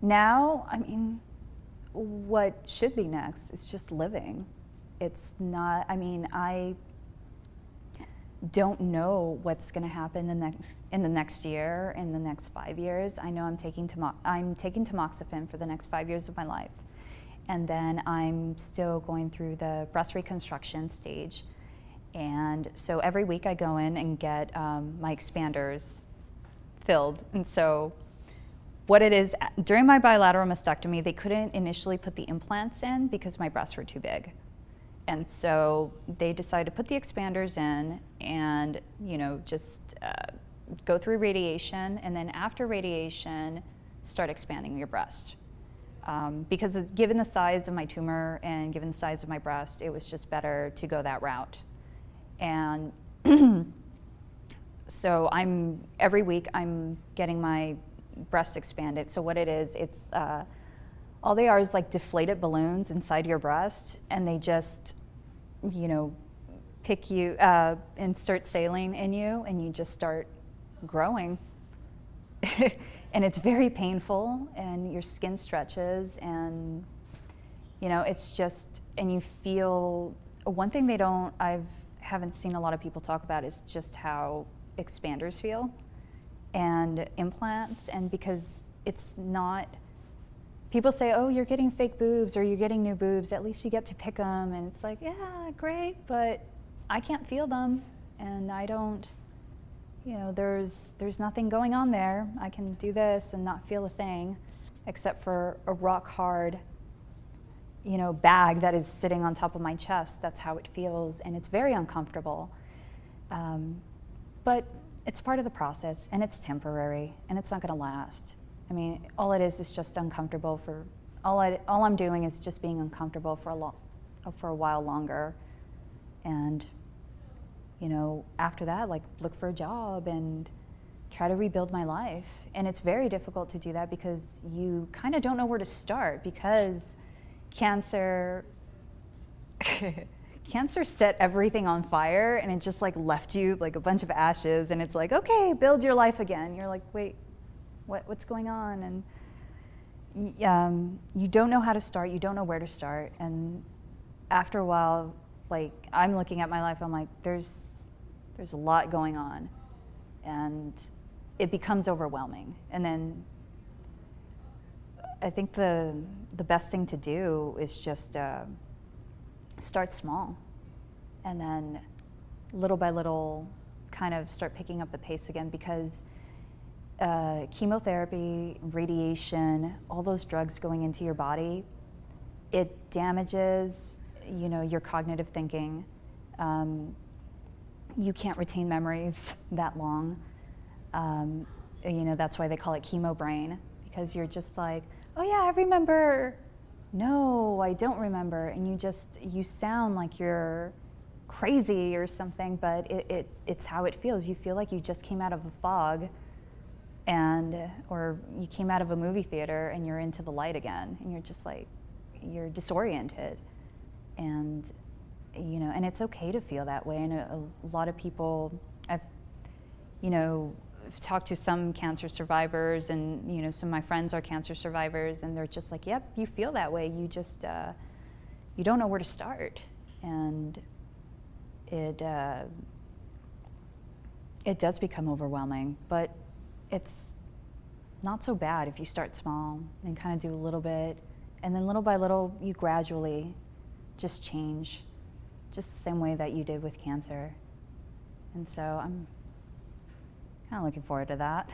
Now, I mean, what should be next is just living. It's not, I mean, I don't know what's going to happen in the next year, in the next 5 years. I know I'm taking tamoxifen for the next 5 years of my life. And then I'm still going through the breast reconstruction stage. And so every week I go in and get my expanders filled. And so what it is, during my bilateral mastectomy, they couldn't initially put the implants in because my breasts were too big. And so they decided to put the expanders in and, you know, just go through radiation, and then after radiation, start expanding your breast. Because given the size of my tumor and given the size of my breast, it was just better to go that route. And so every week I'm getting my breast expanded. So what it is, it's, all they are is like deflated balloons inside your breast, and they just, you know, pick you, insert saline in you, and you just start growing. And it's very painful, and your skin stretches, and, you know, it's just, and you feel, one thing I haven't seen a lot of people talk about is just how expanders feel and implants. And because it's not, people say, oh, you're getting fake boobs or you're getting new boobs, at least you get to pick them. And it's like, yeah, great, but I can't feel them, and I don't, you know, there's nothing going on there. I can do this and not feel a thing except for a rock hard, you know, bag that is sitting on top of my chest. That's how it feels, and it's very uncomfortable. But it's part of the process, and it's temporary, and it's not gonna last. I mean, all it is just uncomfortable for, all I'm doing is just being uncomfortable for a while longer. And, you know, after that, like, look for a job and try to rebuild my life. And it's very difficult to do that because you kind of don't know where to start, because cancer set everything on fire, and it just like left you like a bunch of ashes, and it's like, okay, build your life again. You're like, wait, what's going on? And you don't know how to start, you don't know where to start. And after a while, like, I'm looking at my life, I'm like, there's a lot going on, and it becomes overwhelming. And then I think the best thing to do is just start small, and then little by little kind of start picking up the pace again, because chemotherapy, radiation, all those drugs going into your body, it damages, you know, your cognitive thinking. You can't retain memories that long. You know, that's why they call it chemo brain, because you're just like, oh yeah, I remember. No, I don't remember. And you sound like you're crazy or something, but it's how it feels. You feel like you just came out of a fog, or you came out of a movie theater and you're into the light again, and you're just like, you're disoriented. And, you know, and it's okay to feel that way. And a lot of people, I've talked to some cancer survivors, and, you know, some of my friends are cancer survivors, and they're just like, yep, you feel that way. You just, you don't know where to start. And it does become overwhelming, but it's not so bad if you start small and kind of do a little bit, and then little by little, you gradually just change, just the same way that you did with cancer. And so I'm kind of looking forward to that.